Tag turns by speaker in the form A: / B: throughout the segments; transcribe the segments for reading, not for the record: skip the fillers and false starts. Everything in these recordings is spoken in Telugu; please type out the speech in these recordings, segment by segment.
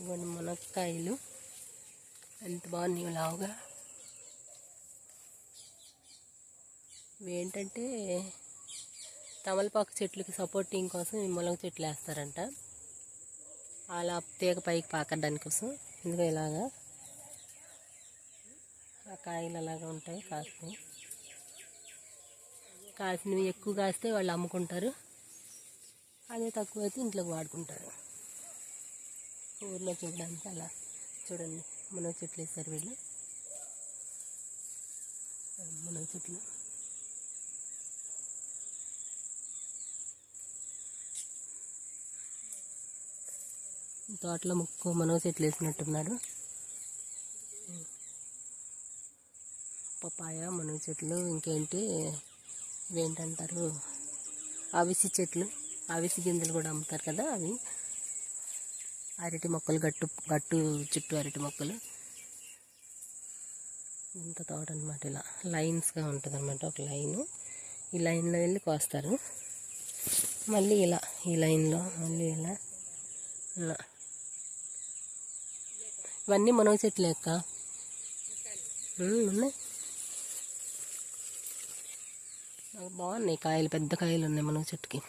A: ఇవన్నీ మునక్కాయలు ఎంత బాగున్నాయి లావుగా. ఇవేంటంటే తమలపాకు చెట్లకి సపోర్టింగ్ కోసం ఈ మునగ చెట్లు వేస్తారంట, అలా తీగ పైకి పాకడానికి కోసం. ఇందులో ఇలాగా ఆ కాయలు అలాగా ఉంటాయి, కాసినవి. కాసినవి ఎక్కువ కాస్తే వాళ్ళు అమ్ముకుంటారు, అదే తక్కువ అయితే ఇంట్లోకి వాడుకుంటారు. ఊర్లో చూడడానికి అలా చూడండి, మునగ చెట్లు వేస్తారు వీళ్ళు. మునగ చెట్లు తోటలో మునగ చెట్లు వేసినట్టున్నారు. పపాయ, మునగ చెట్లు, ఇంకేంటి ఇవేంటంటారు అవిసి చెట్లు, అవిసి గింజలు కూడా అమ్ముతారు కదా అవి. అరటి మొక్కలు, గట్టు చుట్టూ అరటి మొక్కలు. ఇంత తోట అనమాట. ఇలా లైన్స్గా ఉంటుంది అనమాట, ఒక లైను. ఈ లైన్లో వెళ్ళి కోస్తారు, మళ్ళీ ఇలా ఈ లైన్లో మళ్ళీ ఇలా ఇలా. ఇవన్నీ మునగ చెట్లే అక్క, ఉన్నాయి. బాగున్నాయి కాయలు, పెద్ద కాయలు ఉన్నాయి మునగ చెట్టుకి.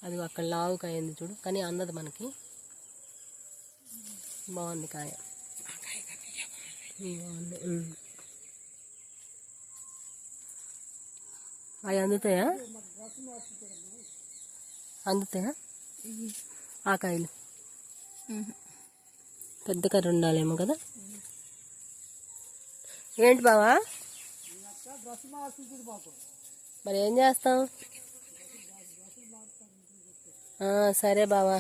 A: అది అక్కడ లావు కాయ ఉంది చూడు, కానీ అందదు మనకి. బాగుంది కాయ, బాగుంది. అవి అందుతాయా ఆ కాయలు? పెద్ద కర్ర ఉండాలేమో కదా. ఏంటి బావా, మరి ఏం చేస్తాం? సరే బావా.